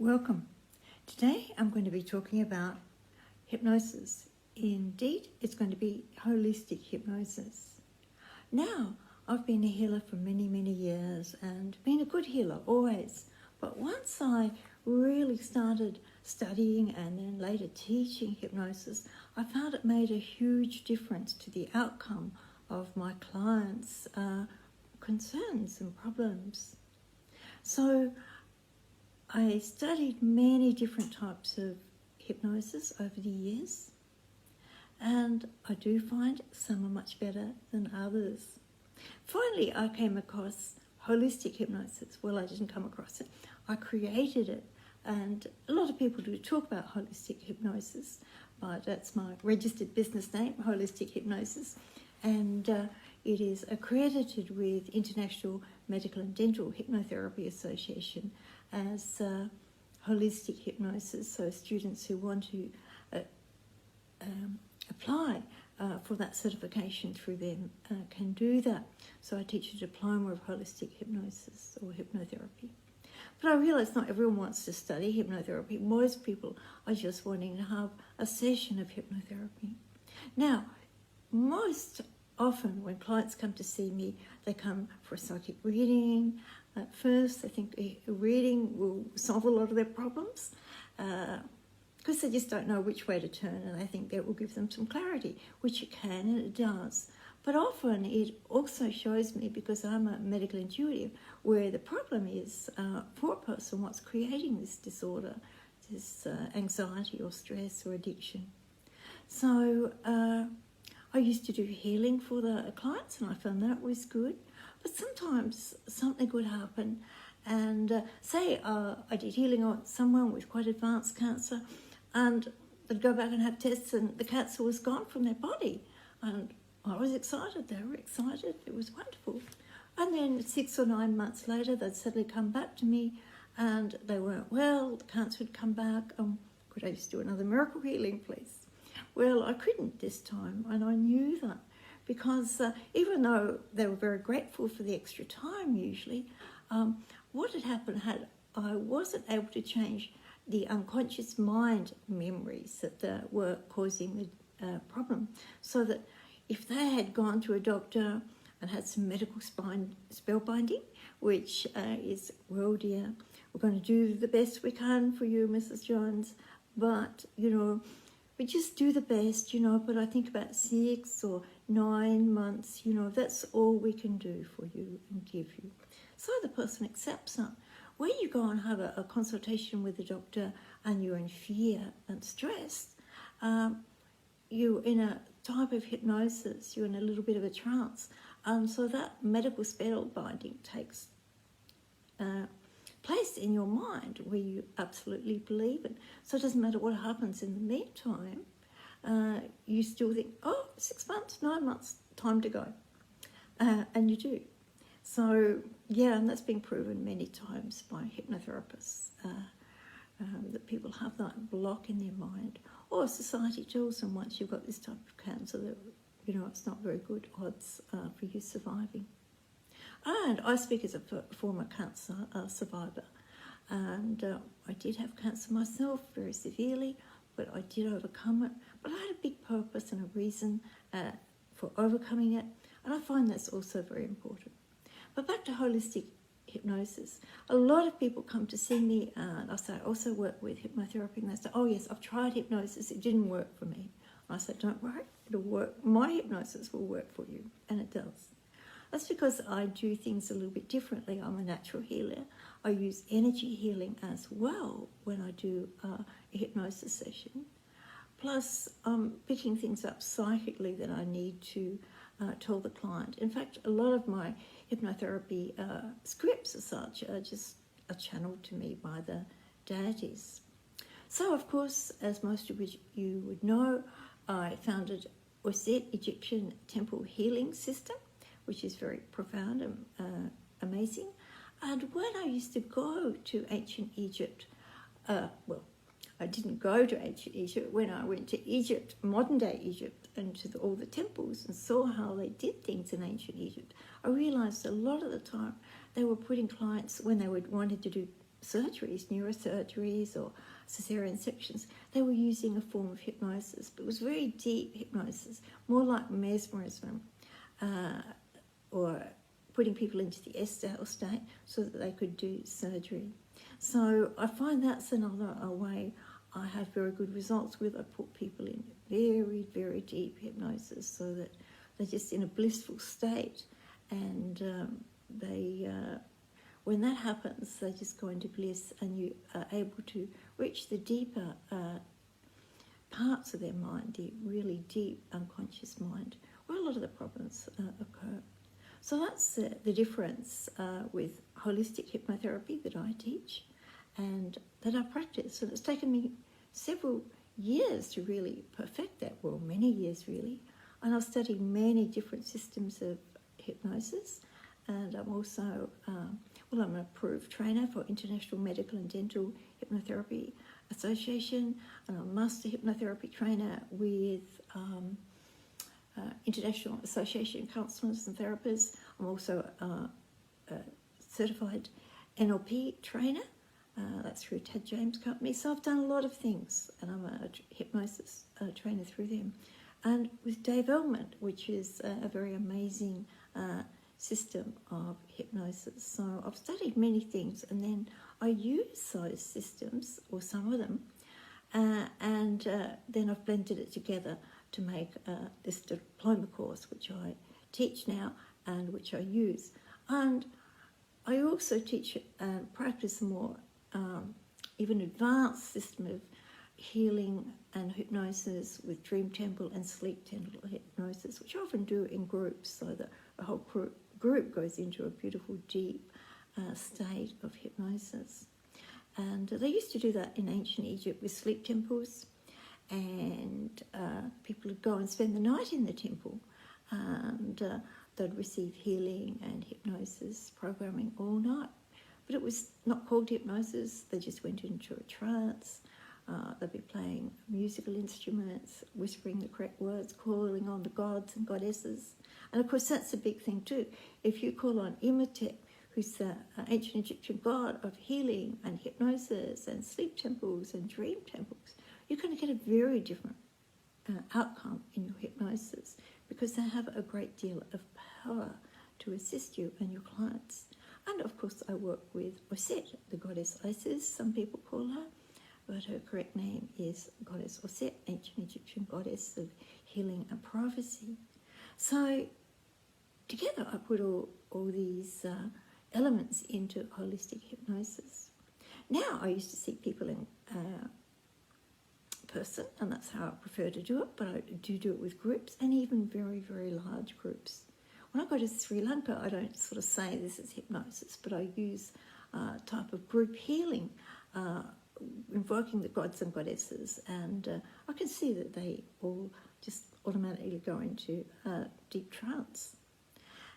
Welcome. Today I'm going to be talking about hypnosis. Indeed, it's going to be holistic hypnosis. Now, I've been a healer for many years and been a good healer always. But once I really started studying and then later teaching hypnosis, I found it made a huge difference to the outcome of my clients' concerns and problems. So I studied many different types of hypnosis over the years, and I do find some are much better than others. Finally, I came across holistic hypnosis. Well, I didn't come across it. I created it, and a lot of people do talk about holistic hypnosis, but that's my registered business name, Holistic Hypnosis, and it is accredited with International Medical and Dental Hypnotherapy Association as holistic hypnosis. So students who want to apply for that certification through them can do that. So I teach a diploma of holistic hypnosis or hypnotherapy. But I realise not everyone wants to study hypnotherapy. Most people are just wanting to have a session of hypnotherapy. Now, most often when clients come to see me, they come for a psychic reading. At first, they think a reading will solve a lot of their problems because they just don't know which way to turn, and they think that will give them some clarity, which it can and it does. But often it also shows me, because I'm a medical intuitive, where the problem is for a person, what's creating this disorder, this anxiety or stress or addiction. So I used to do healing for the clients, and I found that was good. But sometimes something would happen, and say I did healing on someone with quite advanced cancer, and they'd go back and have tests, and the cancer was gone from their body. And I was excited, they were excited, it was wonderful. And then 6 or 9 months later, they'd suddenly come back to me, and they weren't well, the cancer had come back. Could I just do another miracle healing, please? Well, I couldn't this time, and I knew that. Because even though they were very grateful for the extra time usually, what had happened I wasn't able to change the unconscious mind memories that were causing the problem. So that if they had gone to a doctor and had some medical spellbinding, which is, well dear, we're going to do the best we can for you, Mrs. Jones, but, we just do the best, but I think about 6 or 9 months, that's all we can do for you and give you. So the person accepts that. When you go and have a consultation with the doctor and you're in fear and stress, you're in a type of hypnosis, you're in a little bit of a trance. So that medical spellbinding takes place in your mind where you absolutely believe it. So it doesn't matter what happens in the meantime, you still think, 6 months, 9 months, time to go. And you do. So, and that's been proven many times by hypnotherapists, that people have that block in their mind. Or society tells them once you've got this type of cancer that, it's not very good odds for you surviving. And I speak as a former cancer survivor, and I did have cancer myself very severely, but I did overcome it. But I had a big purpose and a reason for overcoming it, and I find that's also very important. But back to holistic hypnosis. A lot of people come to see me, and I say I also work with hypnotherapy, and they say, oh yes, I've tried hypnosis, it didn't work for me. And I said, don't worry, it'll work. My hypnosis will work for you, and it does. That's because I do things a little bit differently. I'm a natural healer. I use energy healing as well when I do a hypnosis session. Plus, I'm picking things up psychically that I need to tell the client. In fact, a lot of my hypnotherapy scripts as such are channeled to me by the deities. So, of course, as most of you would know, I founded Auset Egyptian Temple Healing system, which is very profound and amazing. And when I used to go to ancient Egypt, I didn't go to ancient Egypt. When I went to Egypt, modern-day Egypt, and to all the temples and saw how they did things in ancient Egypt, I realised a lot of the time they were putting clients, when they wanted to do surgeries, neurosurgeries or cesarean sections, they were using a form of hypnosis, but it was very deep hypnosis, more like mesmerism, or putting people into the estale state so that they could do surgery. So I find that's another way I have very good results with. I put people in very, very deep hypnosis so that they're just in a blissful state, and when that happens, they just go into bliss, and you are able to reach the deeper parts of their mind, the really deep unconscious mind, where a lot of the problems occur. So that's the difference with holistic hypnotherapy that I teach and that I practice. And it's taken me several years to really perfect that, well, many years really. And I've studied many different systems of hypnosis, and I'm also, I'm an approved trainer for International Medical and Dental Hypnotherapy Association, and I'm a master hypnotherapy trainer with International Association of Counsellors and Therapists. I'm also a certified NLP trainer. That's through Ted James Company. So I've done a lot of things, and I'm a hypnosis trainer through them. And with Dave Elmond, which is a very amazing system of hypnosis. So I've studied many things, and then I use those systems, or some of them, and then I've blended it together to make this diploma course, which I teach now and which I use. And I also teach and practice a more even advanced system of healing and hypnosis with dream temple and sleep temple hypnosis, which I often do in groups, so that the whole group goes into a beautiful, deep state of hypnosis. And they used to do that in ancient Egypt with sleep temples, and people would go and spend the night in the temple, and they'd receive healing and hypnosis programming all night. But it was not called hypnosis, they just went into a trance. They'd be playing musical instruments, whispering the correct words, calling on the gods and goddesses. And of course, that's a big thing too. If you call on Imhotep, who's the ancient Egyptian god of healing and hypnosis and sleep temples and dream temples, you're going to get a very different outcome in your hypnosis, because they have a great deal of power to assist you and your clients. And of course, I work with Auset, the goddess Isis, some people call her, but her correct name is Goddess Auset, ancient Egyptian goddess of healing and prophecy. So together I put all these elements into holistic hypnosis. Now I used to see people in person, and that's how I prefer to do it, but I do it with groups, and even very, very large groups. When I go to Sri Lanka, I don't sort of say this is hypnosis, but I use a type of group healing, invoking the gods and goddesses, and I can see that they all just automatically go into deep trance.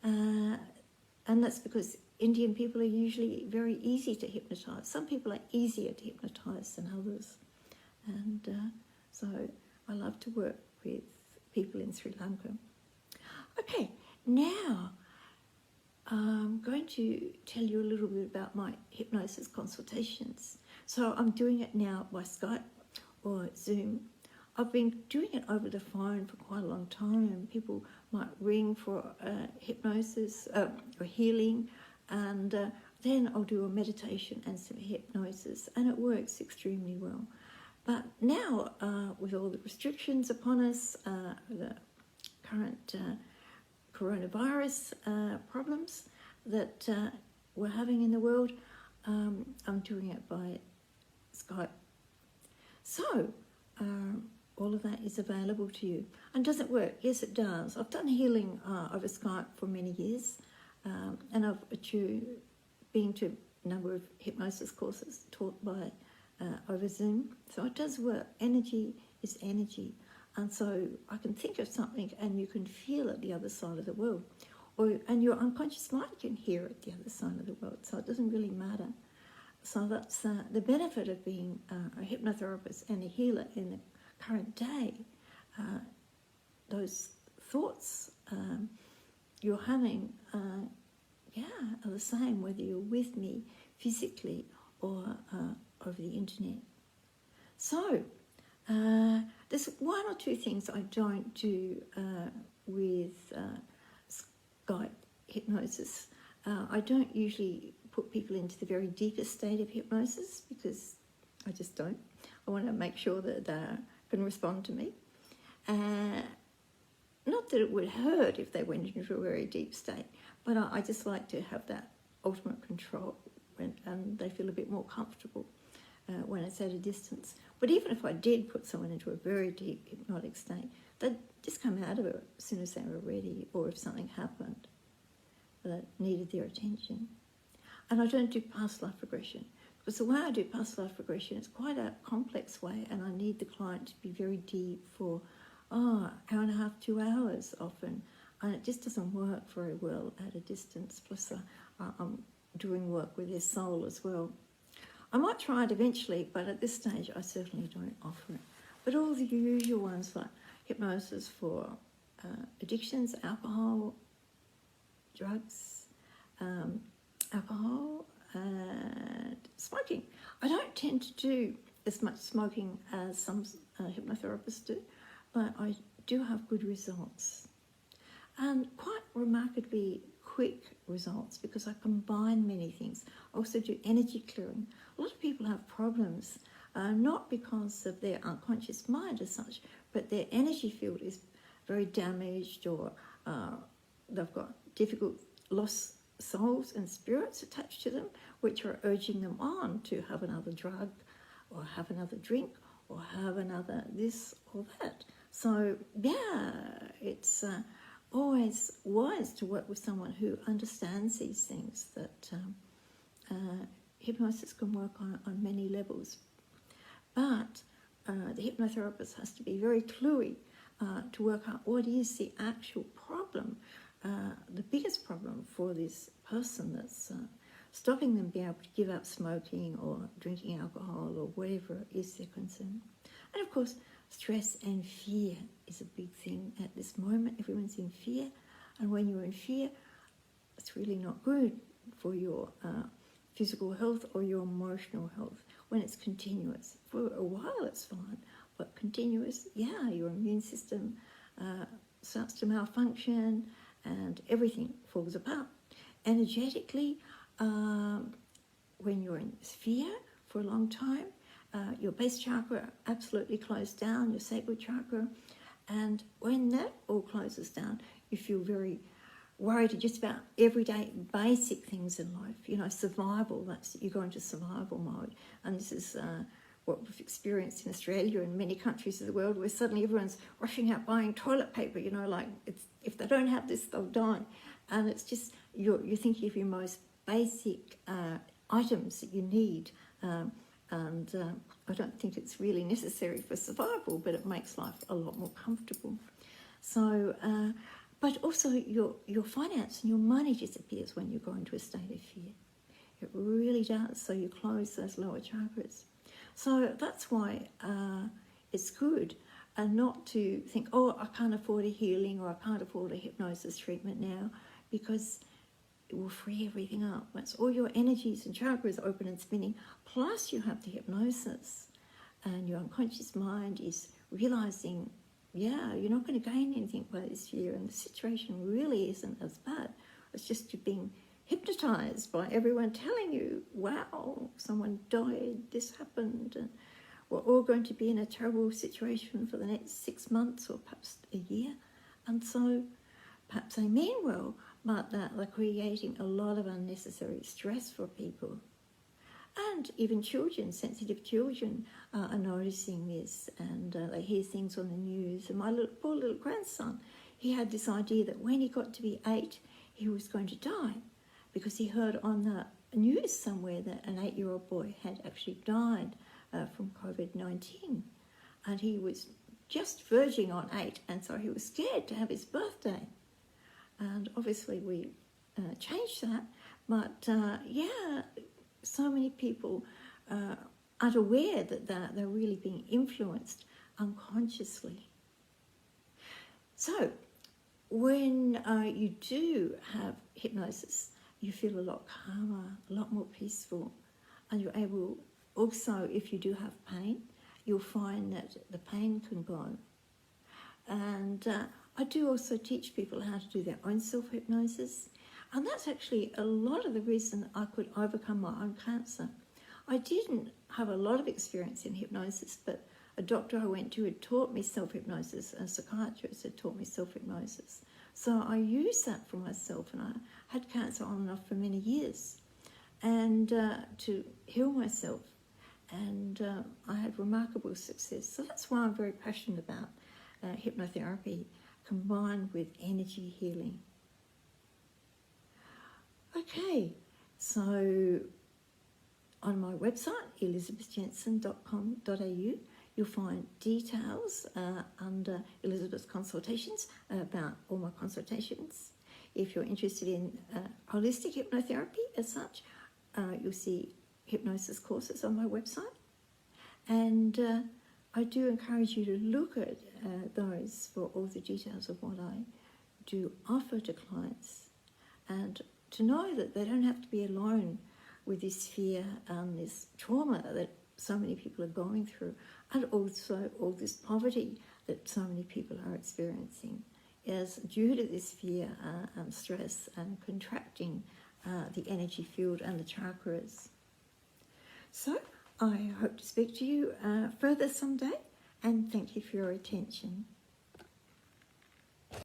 And that's because Indian people are usually very easy to hypnotise. Some people are easier to hypnotise than others. And so I love to work with people in Sri Lanka. Okay, now I'm going to tell you a little bit about my hypnosis consultations. So I'm doing it now by Skype or Zoom. I've been doing it over the phone for quite a long time. People might ring for hypnosis or healing, and then I'll do a meditation and some hypnosis, and it works extremely well. But now, with all the restrictions upon us, the current coronavirus problems that we're having in the world, I'm doing it by Skype. So, all of that is available to you. And does it work? Yes, it does. I've done healing over Skype for many years, and I've been to a number of hypnosis courses taught by over Zoom. So it does work. Energy is energy. And so I can think of something and you can feel it the other side of the world. And your unconscious mind can hear it the other side of the world. So it doesn't really matter. So that's the benefit of being a hypnotherapist and a healer in the current day. Those thoughts you're having are the same, whether you're with me physically or over the internet. So there's one or two things I don't do with Skype hypnosis. I don't usually put people into the very deepest state of hypnosis because I just don't. I want to make sure that they can respond to me. Not that it would hurt if they went into a very deep state, but I just like to have that ultimate control and they feel a bit more comfortable when it's at a distance. But even if I did put someone into a very deep hypnotic state, they'd just come out of it as soon as they were ready, or if something happened that needed their attention. And I don't do past life regression, because the way I do past life regression is quite a complex way, and I need the client to be very deep for hour and a half, 2 hours often, and it just doesn't work very well at a distance. Plus I'm doing work with their soul as well. I might try it eventually, but at this stage I certainly don't offer it. But all the usual ones like hypnosis for addictions, alcohol, drugs, alcohol and smoking. I don't tend to do as much smoking as some hypnotherapists do, but I do have good results. And quite remarkably quick results because I combine many things. I also do energy clearing. A lot of people have problems, not because of their unconscious mind as such, but their energy field is very damaged, or they've got difficult lost souls and spirits attached to them, which are urging them on to have another drug or have another drink or have another this or that. So yeah, it's always wise to work with someone who understands these things, that hypnosis can work on many levels. But the hypnotherapist has to be very cluey to work out what is the actual problem, the biggest problem for this person that's stopping them being able to give up smoking or drinking alcohol or whatever is their concern. And of course, stress and fear is a big thing at this moment. Everyone's in fear, and when you're in fear, it's really not good for your physical health or your emotional health when it's continuous. For a while it's fine, but continuous, yeah, your immune system starts to malfunction and everything falls apart. Energetically, when you're in fear for a long time, your base chakra absolutely closed down, your sacral chakra, and when that all closes down, you feel very worried just about everyday basic things in life. You know, survival, you go into survival mode. And this is what we've experienced in Australia and many countries of the world, where suddenly everyone's rushing out buying toilet paper, you know, like if they don't have this, they'll die. And it's just, you're thinking of your most basic items that you need. And I don't think it's really necessary for survival, but it makes life a lot more comfortable. So, but also your finance and your money disappears when you go into a state of fear. It really does. So you close those lower chakras. So that's why it's good not to think, oh, I can't afford a healing or I can't afford a hypnosis treatment now, because it will free everything up. Once all your energies and chakras are open and spinning, plus you have the hypnosis, and your unconscious mind is realizing, yeah, you're not going to gain anything by this fear, and the situation really isn't as bad. It's just you're being hypnotized by everyone telling you, wow, someone died, this happened, and we're all going to be in a terrible situation for the next 6 months or perhaps a year. And so perhaps they mean well, but they're creating a lot of unnecessary stress for people. And even children, sensitive children, are noticing this, and they hear things on the news. And my poor little grandson, he had this idea that when he got to be 8, he was going to die, because he heard on the news somewhere that an 8-year-old boy had actually died from COVID-19. And he was just verging on 8, and so he was scared to have his birthday. And obviously we changed that, but yeah, so many people aren't aware that they're really being influenced unconsciously. So when you do have hypnosis, you feel a lot calmer, a lot more peaceful, and you're able, also if you do have pain, you'll find that the pain can go. And I do also teach people how to do their own self-hypnosis, and that's actually a lot of the reason I could overcome my own cancer. I didn't have a lot of experience in hypnosis, but a doctor I went to had taught me self-hypnosis, and a psychiatrist had taught me self-hypnosis. So I used that for myself, and I had cancer on and off for many years, and to heal myself, and I had remarkable success. So that's why I'm very passionate about hypnotherapy combined with energy healing. Okay, so on my website, elisabethjensen.com.au, you'll find details under Elisabeth Consultations about all my consultations. If you're interested in holistic hypnotherapy as such, you'll see hypnosis courses on my website. And I do encourage you to look at those for all the details of what I do offer to clients, and to know that they don't have to be alone with this fear and this trauma that so many people are going through, and also all this poverty that so many people are experiencing is due to this fear and stress and contracting the energy field and the chakras. So I hope to speak to you further someday, and thank you for your attention.